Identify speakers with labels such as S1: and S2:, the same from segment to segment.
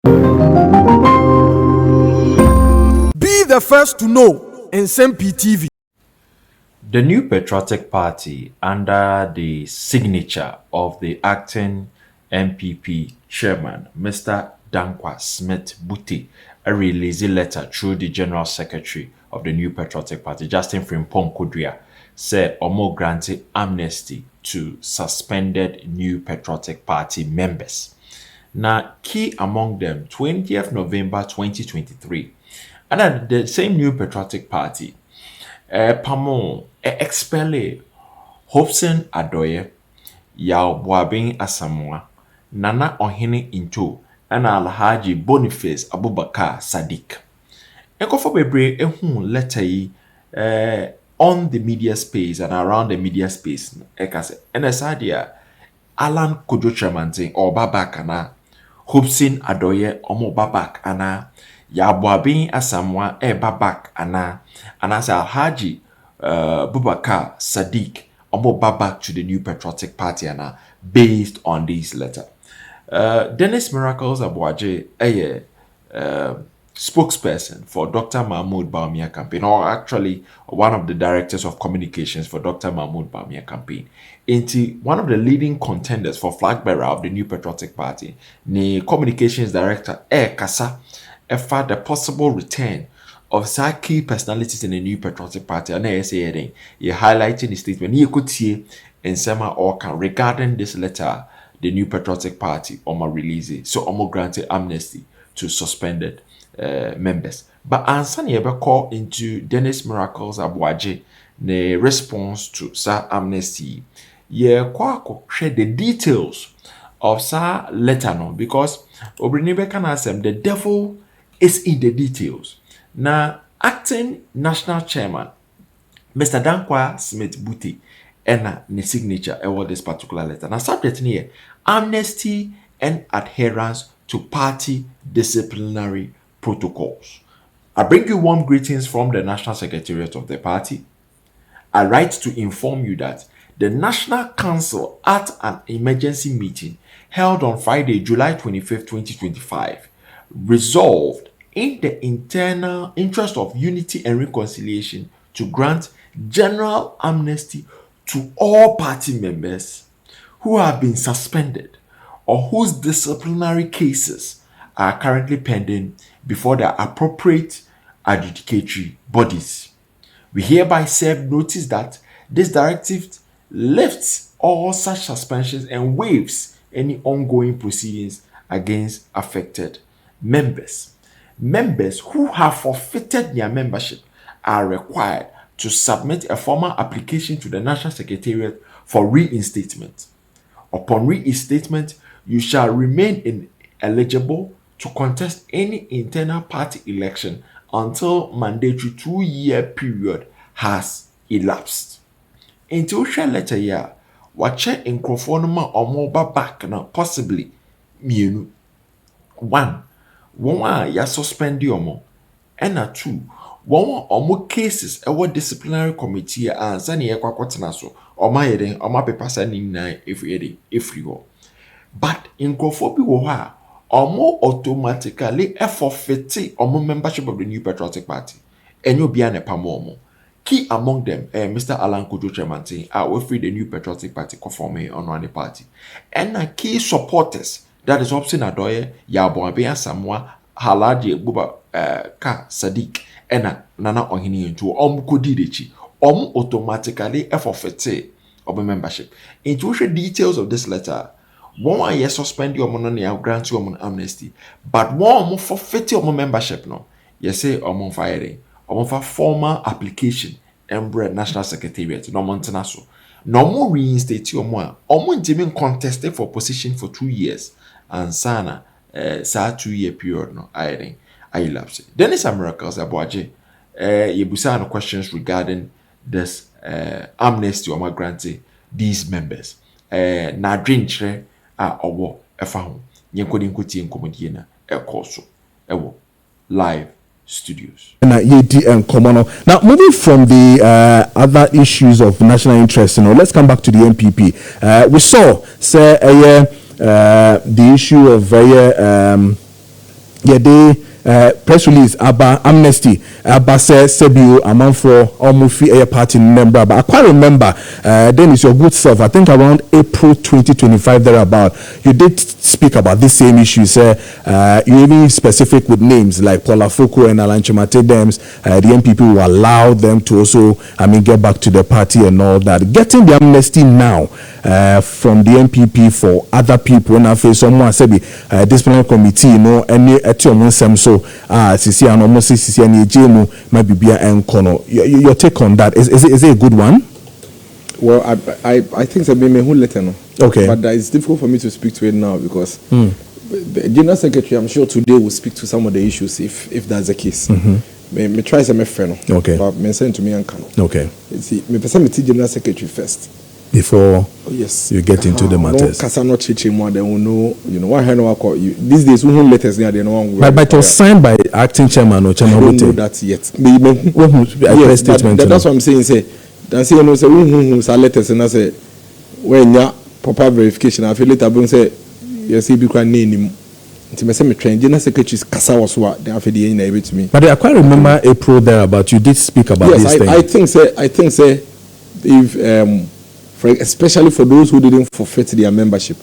S1: Be the first to know. Nsem-Pii TV.
S2: The new Patriotic Party, under the signature of the acting MPP chairman, Mr. Dankwa Smith Buti, released a letter through the General Secretary of the new Patriotic Party, Justin Frimpong Kodria, said Omo granted amnesty to suspended new Patriotic Party members. Now, key among them, 20th November 2023, and at the same new Patriotic Party, Pamo expelle Hopeson Adoye, Buabeng Asamoah, Nana Ohene Into, and Alhaji Boniface Abubakar Sadiq. Ekofo bebre ehun letter yi on the media space and around the media space ekase enesadia Alan Kojo Tremantin or Babak ana Hopeson Adoye omo Babak ana ya Buabeng Asamoah Babak ana sa Alhaji Bubakar Sadiq omo Babak to the new Patriotic Party ana based on this letter. Dennis Miracles Aboagye spokesperson for Dr. Mahmoud Bawumia campaign, or actually one of the directors of communications for Dr. Mahmoud Bawumia campaign, into one of the leading contenders for flag bearer of the new Patriotic Party, the communications director Kasa, for the possible return of some key personalities in the new Patriotic Party. And I say you're highlighting the statement you could see in Asamoah regarding this letter, the new Patriotic Party Omo release it. So Omo granted amnesty to suspended members. But Ansani ever call into Dennis Miracles Aboagye the response to sa amnesty. Share the details of sa letter no, because Obrinebe can ask them the devil is in the details. Now acting national chairman Mr. Dankwa Smith Buti and the signature about this particular letter. Now subject here amnesty and adherence to party disciplinary protocols. I bring you warm greetings from the National Secretariat of the party. I write to inform you that the National Council at an emergency meeting held on Friday, July 25th, 2025, resolved in the internal interest of unity and reconciliation to grant general amnesty to all party members who have been suspended or whose disciplinary cases are currently pending before the appropriate adjudicatory bodies. We hereby serve notice that this directive lifts all such suspensions and waives any ongoing proceedings against affected members. Members who have forfeited their membership are required to submit a formal application to the National Secretariat for reinstatement. Upon reinstatement, you shall remain ineligible to contest any internal party election until mandatory 2-year period has elapsed. Until share letter here, watch in conforma or mobile back now, possibly mienu. 1. One ya suspend yomo. And 2. One or more cases our disciplinary committee and sani ekwa kwatena so or my heading or my paper sending if you go. But in conformity wo more automatically forfeit or membership of the new Patriotic Party. And you'll be an epamomo. Key among them, Mr. Alan Kojo Tremantin, are free the new Patriotic Party conforming on one party. And key supporters, that is Hopeson Adoye, Buabeng Asamoah, Alhaji Bubakar Sadiq, and Nana Ohene into Kodidechi, automatically forfeit of a membership. Into the details of this letter, one year suspend your money and grant you an amnesty, but one more forfeit your membership no. You say on firing, on for formal application and National Secretariat, no Montanaso. No more reinstate your more, almost even contested for position for 2 years, and sana 2-year period no I elapse. Then it's a miracles Aboagye. You busa questions regarding this amnesty or my granting these members. Na drinche owo efa ho yenkodi nkoti enkomodie na ekoso ewo live studios
S3: na yedi enkomo. Now moving from the other issues of national interest, let's come back to the MPP. We saw say the issue of yeah, they press release about amnesty about Sebio among for almost a party member. But I quite remember then it's your good self. I think around April 2025 thereabout. You did speak about this same issue. You even specific with names like Paula Foko and Alan Chimate Dems. The MPP will allow them to also, get back to the party and all that. Getting the amnesty now from the MPP for other people. And I feel someone said disciplinary committee, any so Sisi and almost Sisi and Ejemu might be and Kono. Your take on that is it a good one?
S4: Well, I think it's a who letter no.
S3: Okay.
S4: But it's difficult for me to speak to it now because the General Secretary, I'm sure today will speak to some of the issues if that's the case. Me try some friend.
S3: Okay.
S4: But me send to me and Kano.
S3: Okay.
S4: See, me person me General Secretary first.
S3: Before
S4: yes,
S3: you get into the matters.
S4: No, Kasa no chichi more than know. What I know call you these days. Who letters near the no one.
S3: But it was signed by acting chairman or chairman.
S4: I don't know that yet.
S3: Yes,
S4: that's what I'm saying. Say, then say say who say letters and I say when ya proper verification. I feel later I say yes, he be quite name. Nti me say me train General Secretary's Kasa was what they have the in able to me.
S3: But I quite remember April there about you did speak about this thing.
S4: Yes, I think say if especially for those who didn't forfeit their membership,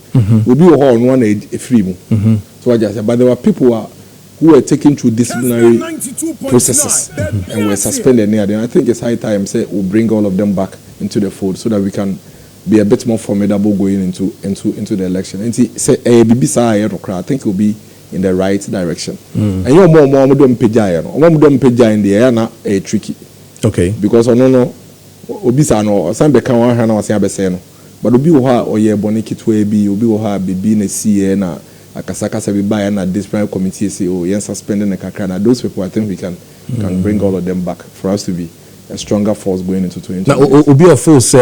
S4: will be on one age a free. So I just said, but there were people who were taken through disciplinary processes and were suspended near them. I think it's high time say we'll bring all of them back into the fold so that we can be a bit more formidable going into the election. And say I think it will be in the right direction. And you're more don't pay in the air now tricky.
S3: Okay.
S4: Because no. Obisa no san be kan wan hwa na wase abese no but obi wo ha oye boni kitwe bi obi wo ha bibi na sie na akasakasa bi ba na disciplinary committee say oh yen suspending the kakra na those people I think we can bring all of them back for us to be a stronger force going into 2020.
S3: Now obi of force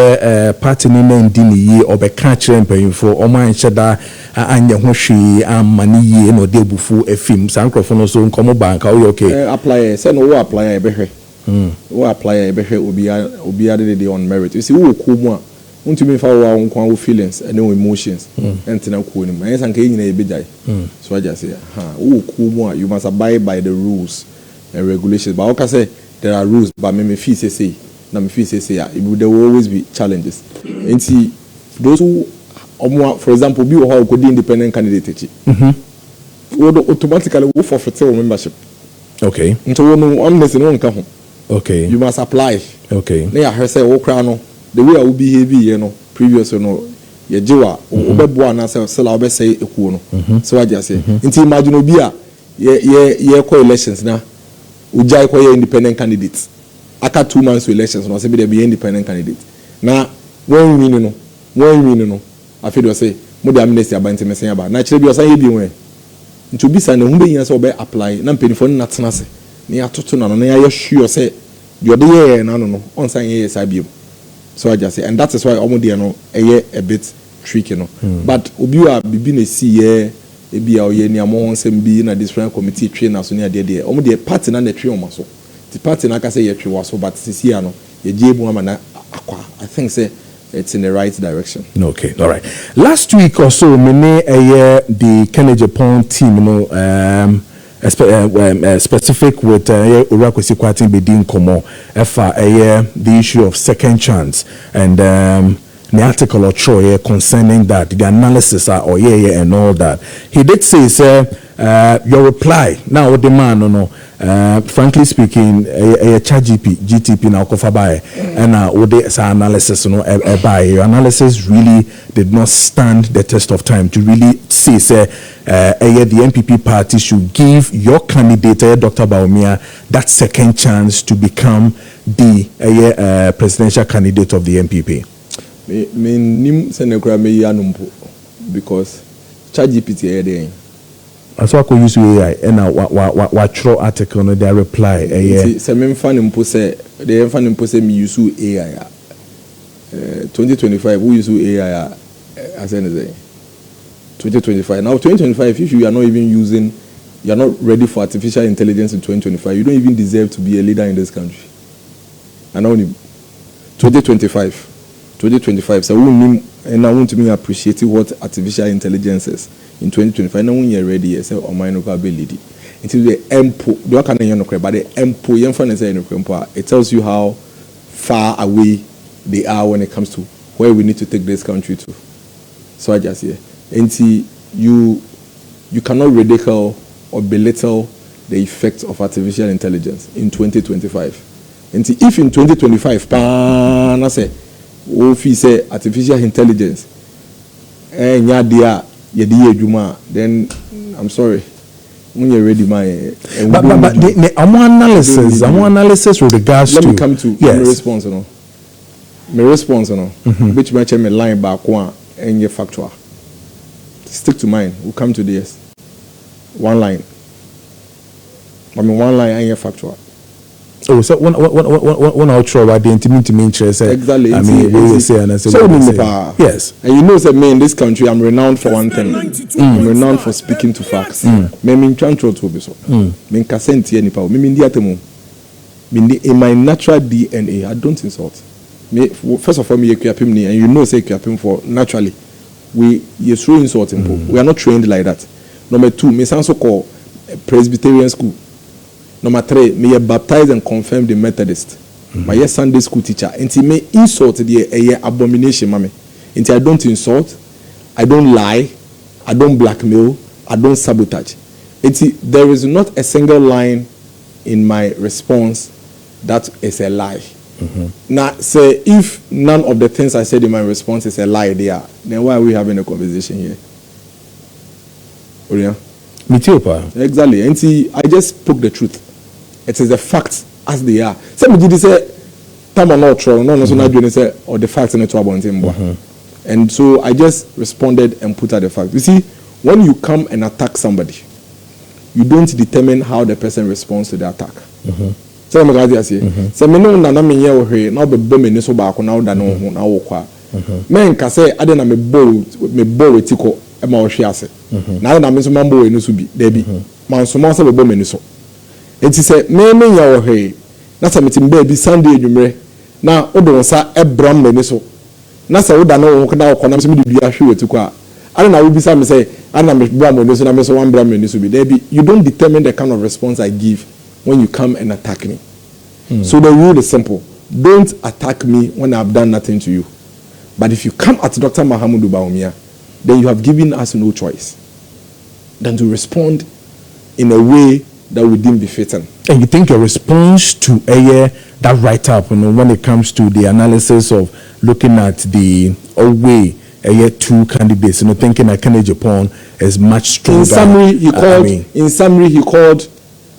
S3: party ni na ndi ni ye obeka kire mpanyimfo omo anhyeda anye ho hwe amani ye no de bufu efim sankrofo no so nkomo banka o okay
S4: apply say no wo apply e behwe who apply a better obi on merit. You see, who come want to be for feelings and no emotions and to know and can be so I just say, who come you must abide by the rules and regulations. But I say there are rules, but me feel say, there will always be challenges. And see, those who, for example, be who could be independent candidate, automatically will forfeit membership.
S3: Okay.
S4: Into one message no come home.
S3: Okay.
S4: You must apply.
S3: Okay.
S4: Now I say no the way I will behave previous no ye jiwa obebo na say sell obe say eku no so I just say nti imagine obi a ye elections na ujai ko independent candidates aka 2 months to elections no say be independent candidate na when win no I feel say mo the amnesty about me say about na kire bi o say e bi wen nti obi say na hu be yin say obe apply na penifo na tena se na atoto na no ya sure say you dey na no on say yes I be so I just say and that is why omo no a bit tricky no but obi a bibi na see here e bia oye ni amo nsem bi na disciplinary committee train aso ne ade omo de party na twe omo so the party na ka say ye twe waso but sisi ya no ye jebu ama na akwa I think say it's in the right direction.
S3: Okay, all right. Last week or so, the Kennedy Pond team, specific with Urakwesi Kwatin Bedin Komo, the issue of second chance and the article or Troy concerning that, the analysis and all that. He did say, your reply now the man frankly speaking GTP now kofa by and what the analysis by your analysis really did not stand the test of time to really say the MPP party should give your candidate Dr. Bawumia that second chance to become the presidential candidate of the MPP.
S4: Me nim senekura me yanumpo because ChatGPT there.
S3: As I could use AI and what throw article no their reply.
S4: Se me fan impo say the fan impo say me use AI. 2025 who use AI as anything. 2025 now 2025 if you are not even using, you are not ready for artificial intelligence in 2025, you don't even deserve to be a leader in this country. And only 2025 so we need and I want to appreciate what artificial intelligence is in 2025. Now when you're ready, say on my local ability. Until the EMPO, the can but the EMPO, it tells you how far away they are when it comes to where we need to take this country to. So I just say, until you cannot ridicule or belittle the effects of artificial intelligence in 2025. And if in 2025, I say, say artificial intelligence, then I'm sorry. When you're ready,
S3: but the analysis with regards to.
S4: Let me come to my response. My response, which match me line back one and your factual. Stick to mine. We'll come to this. One line. One line and your factual.
S3: Oh, so one outro about the intimate interest.
S4: Exactly.
S3: I mean, we say and I say. So
S4: yes. And you know, that me in this country, I'm renowned for one thing. I'm renowned for speaking to facts. Me mean control to be so. Me kasenti any power. Me mean diatemu. Me in my natural DNA, I don't insult. Me first of all, me equipim ni, and you know, say equipim for naturally. We throw insulting. We are not trained like that. Number two, me so called Presbyterian school. Number three, me baptized and confirmed the Methodist. My Sunday school teacher. And he may insult the abomination, mommy. And I don't insult, I don't lie, I don't blackmail, I don't sabotage. And there is not a single line in my response that is a lie. Now, say if none of the things I said in my response is a lie, then why are we having a conversation here? Oriya? Exactly. And I just spoke the truth. It is the facts as they are. Somebody say, "Time or not true." No, so not doing say, or the facts in it about him. And so I just responded and put out the facts. You see, when you come and attack somebody, you don't determine how the person responds to the attack. So I'm going to say, "So me no na me here we now be bomb me so back now da no ho na wo kwa." Men ka say, "I na me bow etiko e ma wo hwe ase." Na me so mambo we no so bi, da bi. Man so ma say be bomb me so. Enti say me ya wo hwe na say metim ba bi Sunday adwumre na odo nsa ebram me so na say oda na wo koda wo na me dua hwe wetuko a ana na wo bi say me say ana me bram me so na me so wan bram me so bi there be you don't determine the kind of response I give when you come and attack me. So the rule is simple. Don't attack me when I've done nothing to you. But if you come at Dr. Mahamudu Bawumia, then you have given us no choice than to respond in a way that we deem befitting.
S3: And you think your response to that write-up, when it comes to the analysis of looking at the way two candidates, thinking that Kennedy Japan is much stronger.
S4: In summary, he called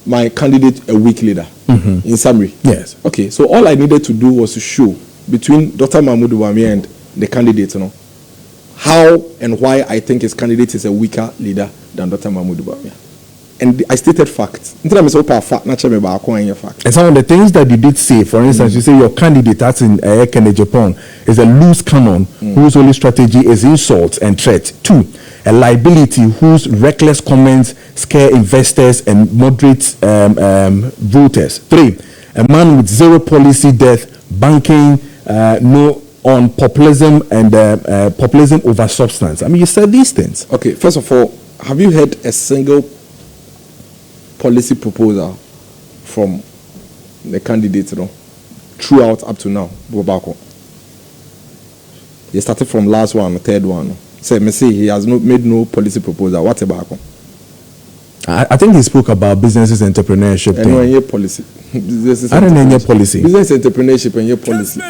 S4: my candidate a weak leader. In summary,
S3: yes.
S4: Okay, so all I needed to do was to show between Dr. Mahamudu Bawumia and the candidate, how and why I think his candidate is a weaker leader than Dr. Mahamudu Bawumia. And I stated facts. And some of
S3: the things that you did say, for instance, you say your candidate that's in Kennedy Japan is a loose cannon whose only strategy is insult and threat. 2, a liability whose reckless comments scare investors and moderate voters. 3, a man with zero policy death, banking, no on populism and populism over substance. I mean, you said these things.
S4: Okay, first of all, have you heard a single policy proposal from the candidate, throughout up to now? Bobako. He started from last one, the third one. Say, he has made no policy proposal. What about?
S3: I think he spoke about businesses entrepreneurship.
S4: And no policy.
S3: I don't know any policy.
S4: Business entrepreneurship and your policy.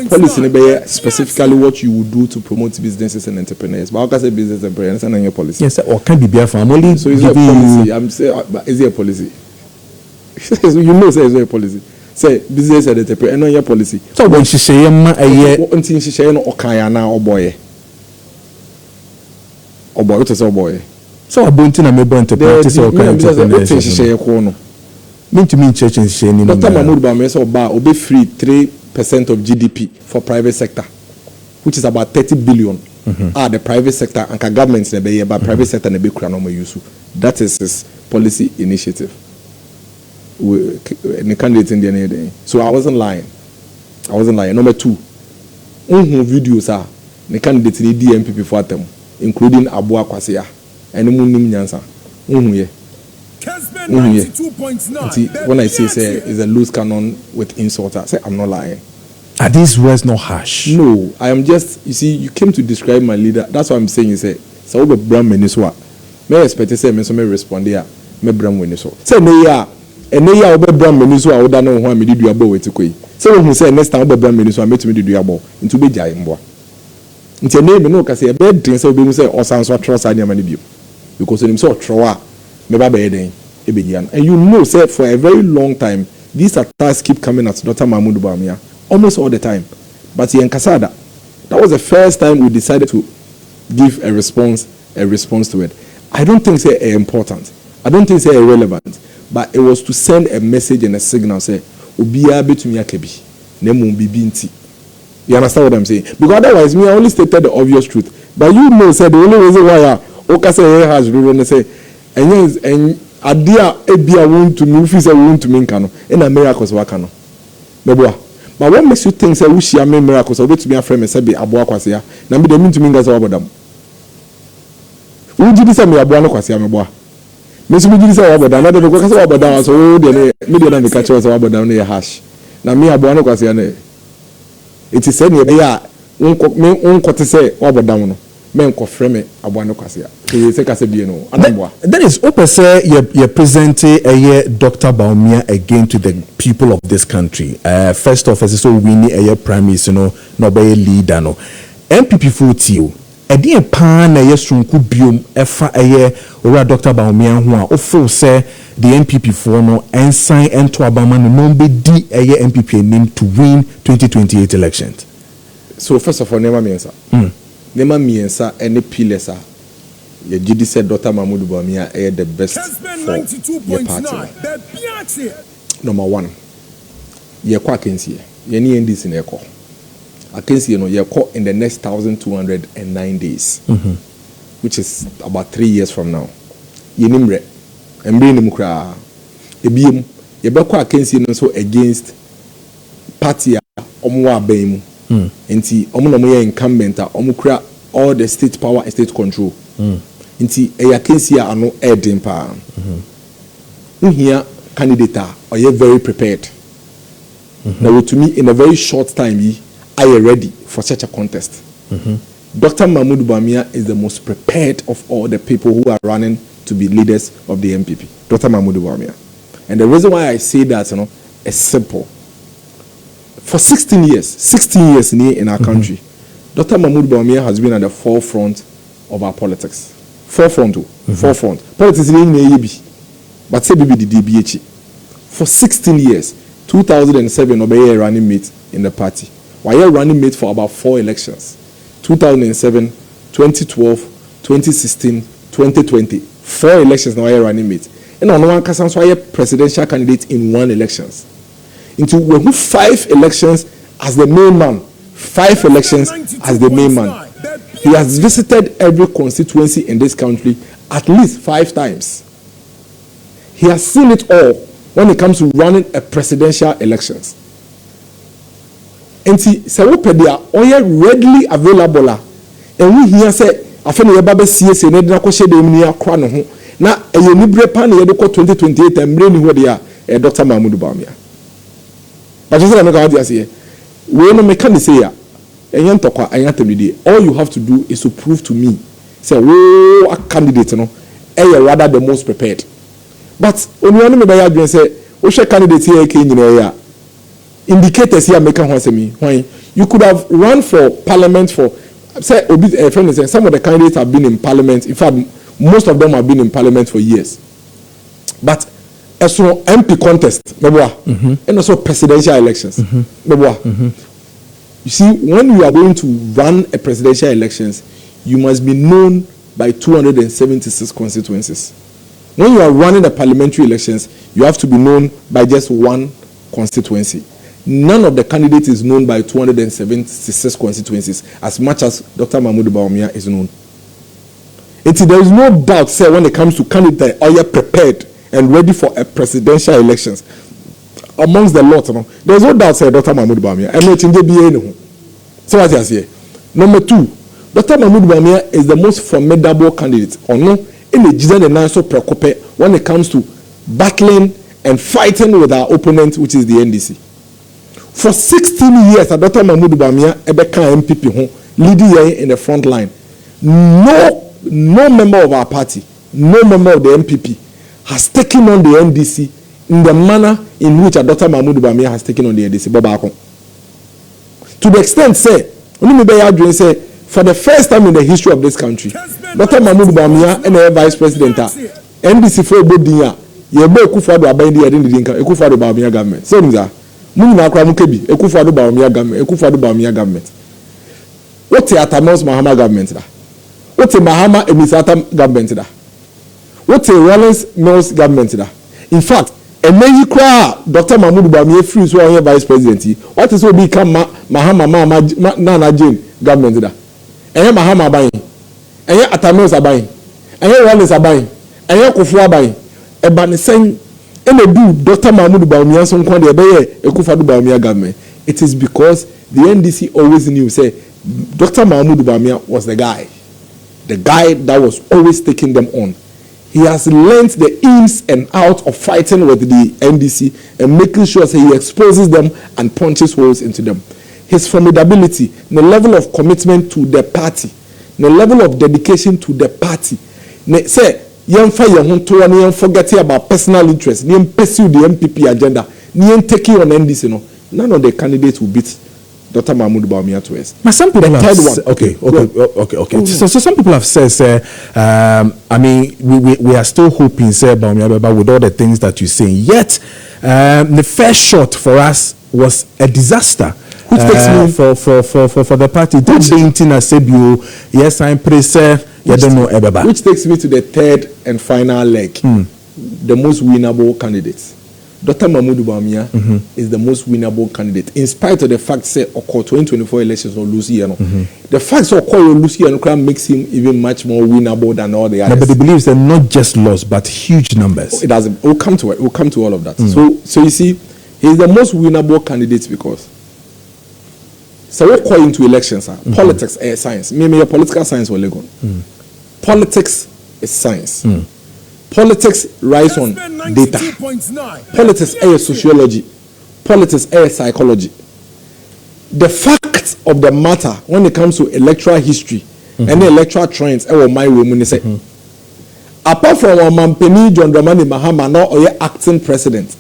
S4: Policy specifically what you would do to promote businesses and entrepreneurs. But how can I say business entrepreneurs and your policy?
S3: Yes, or can be BF. I'm only
S4: so is there a policy? I'm saying, is there a policy? You know, say is there a policy? Say business and entrepreneur and your policy.
S3: So when she say
S4: until she say no okayana or boy. Or boy, what is boy?
S3: So abunti na mebo entrepreneurs or entrepreneurs. Mean to mean church and shame.
S4: Dr. Mahamudu Bawumia will be free 3% of GDP for private sector, which is about 30 billion. The private sector and governments but private sector ne be krano use. That is his policy initiative. The candidates in the day. So I wasn't lying. Number 2, videos are the candidates in the DMPP for them, including Aboagye and Munim Nyansa. When I say is a loose cannon with insult, I say I'm not lying.
S3: Are these words not harsh?
S4: No, I am just, you see, you came to describe my leader. That's what I'm saying. You say, so we bram meniswa. May expect to say me so me respond here. Me bram meniswa. Say ne ya we bram meniswa. I don't know why me do abo wetikoi. Say when he say next time we bram meniswa, me to me do abo. Into be jai mboa. Into ne me no kasi ebe drink say we say osanso trust anya mani bio. Because him so trowa me ba be den ebe jian. And you know, say for a very long time these attacks keep coming at Dr. Mahmoud Bawumia. Almost all the time. But in Kasada, that was the first time we decided to give a response to it. I don't think it's important. I don't think it's irrelevant. But it was to send a message and a signal, say, Ubia betumia kebi. Nemu bibinti. You understand what I'm saying? Because otherwise, me, I only stated the obvious truth. But you know, say the only reason why Oka say has driven say, and Adia Ebia won't to me, Fisa won't to me, Kano, and a miracles wakano. Meboa. But what makes you think say we share miracles or to be a friend and say be Aboagye? Na me dey mean to me guys abodam. Who did this me Aboagye me boa? Me so me did this abodam. Na dey go say abodam so dey me dey na me catch us abodam na hash. Na me Aboagye na it is say me ya unko say abodam no. Men ko frame Aboagye. E say ka say bi no.
S3: That is open say you present a Dr. Bawumia again to the people of this country. First off, as so we need a prime minister no be leader no. MPP 40 e dey pan na yesunku biom efa ora Dr. Bawumia ho a ofo say the MPP for no ensign ento abama no be di MPP name to win 2028 elections.
S4: So first of all, Nema miensa any pillars are ye gidi said Dr. Mahmoud Bawumia the best for your party. Number one, ye kwa akensi ye ni ndis in eko. Akensi no ye ko in the next 1209 days, which is about 3 years from now. Ye nimre embre nim kra ebiem ye be kwa akensi no so against party omo aban mu. Nti omo no ye incumbent a omo kra all the state power and state control. Nti akensi a ano edin pa. Here candidate are you very prepared? Now to me in a very short time are you ready for such a contest? Dr. Mahmoud Bawumia is the most prepared of all the people who are running to be leaders of the MPP. Dr. Mahmoud Bawumia. And the reason why I say that is simple. For 16 years in our country, Dr. Mahmoud Bawumia has been at the forefront of our politics. Forefront. Politics is but say baby the DBH. For 16 years, 2007 obey running mate in the party. Why are running mate for about 4 elections? 2007, 2012, 2016, 2020. 4 elections now are running mate. And on one case, so I presidential candidate in 1 elections. Into 5 elections as the main man. 5 elections as the main man. He has visited every constituency in this country at least 5 times. He has seen it all when it comes to running a presidential elections. And see, Sewopedia are readily available. And we hear say, after the Baba CS and Edna Koshe de Minia Crown. Now, a Unibre Pan 2028 and bring where they are Dr. Mahmoud Bawumia. But just like I say, we no make say all you have to do is to prove to me, say, oh, a candidate, rather the most prepared. But when you want to say, which candidate here came in indicators here make why you could have run for parliament for say some of the candidates have been in parliament. In fact, most of them have been in parliament for years. But as for MP contest, and also presidential elections, you see, when you are going to run a presidential elections, you must be known by 276 constituencies. When you are running the parliamentary elections, you have to be known by just 1 constituency. None of the candidates is known by 276 constituencies as much as Dr. Mahmoud Bawumia is known. There is no doubt, say, when it comes to candidates, are you prepared and ready for a presidential elections? Amongst the lot, there is no doubt, say, Dr. Mahmoud Bawumia. I'm not in the BA. So what I say. Number 2, Dr. Mahmoud Bawumia is the most formidable candidate or no in the Jizen and Nanso Prekope when it comes to battling and fighting with our opponent, which is the NDC. For 16 years, Dr. Mahmoud Bawumia Ebeka MPP leading in the front line. No member of our party, no member of the MPP has taken on the NDC in the manner in which Dr. Mahmoud Bawumia has taken on the NDC. To the extent, say, for the first time in the history of this country, Dr. Mahmoud Bawumia and the Vice President, NDC for Bodinya, Yebo Kufuado Abendi Adinka, Ekufuado Bawumia government. So, Muna Kramukebi, Ekufuado Bawumia government, Ekufuado Bawumia government. What's the Asamoah Mahama government? What's the Mahama Emisata government? What's the Rollins Mills government? In fact, and then you cry Dr. Mahmoud Bawumia free so on Vice President. What is will become Mahama Nana Jane government? And Mahama buying, and yet Asamoah buying, and yet Rollins buying, and yet Kufuor buying. A ban saying, and they do Dr. Mahmoud Bawumia some kind of Ekufuado Bawumia government. It is because the NDC always knew, say, Dr. Mahmoud Bawumia was the guy that was always taking them on. He has learned the ins and outs of fighting with the NDC and making sure that he exposes them and punches holes into them. His formidability, the level of commitment to the party, the level of dedication to the party. Say, forget about personal interest, pursue the MPP agenda, taking on NDC. None of the candidates will beat Dr. Mahmoud Bawumia to us.
S3: But some people have said, okay. So some people have said, I mean, we are still hoping, say, Bawumia, with all the things that you're saying. Yet, the first shot for us was a disaster. Which takes me for the party. Yes, I'm pretty.
S4: Which takes me to the third and final leg, the most winnable candidates. Dr. Mahmoud Bawumia is the most winnable candidate, in spite of the fact that 2024 elections or lose here. The fact that lose here makes him even much more winnable than all the others.
S3: But he believes they're not just lost, but huge numbers.
S4: It doesn't. We'll come to it. We'll come to all of that. So you see, he's the most winnable candidate because. So we're calling into elections, politics is science. Maybe your political science will go. Politics is science. Politics rides on data. Politics is sociology. Politics is psychology. The fact of the matter when it comes to electoral history and the electoral trends, my woman say. Apart from Nsem-Pii John Dramani Mahama now acting president,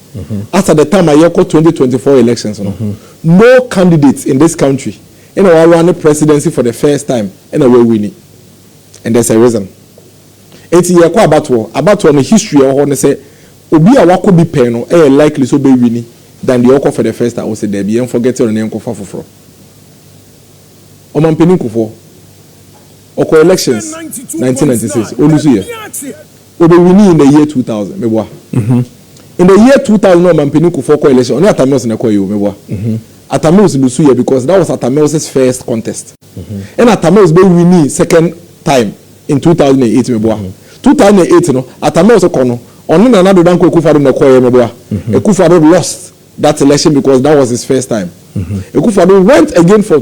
S4: after the time I 2024 elections, no candidates in this country run the presidency for the first time and we're winning. And there's a reason. It's about the history of how say obi a wako bi pen no likely so be winning than the oko for the first time. I say there be and forget your name kofa foforo. Nsem-Pii Kufo oko elections 1996 olusu ye obi winning in the year 2000 mebwa. In the year 2000 Nsem-Pii Kufo oko election only Atamils na ko ye mebwa. Atamils lusu ye because that was Atamils' first contest. And Atamils be winning second time in 2008 mebwa. 2008 no Atamils kono onu na nado dan ko Ekufuado na ko ye mebwa. Ekufuado lost that election because that was his first time. Ekufuado went again for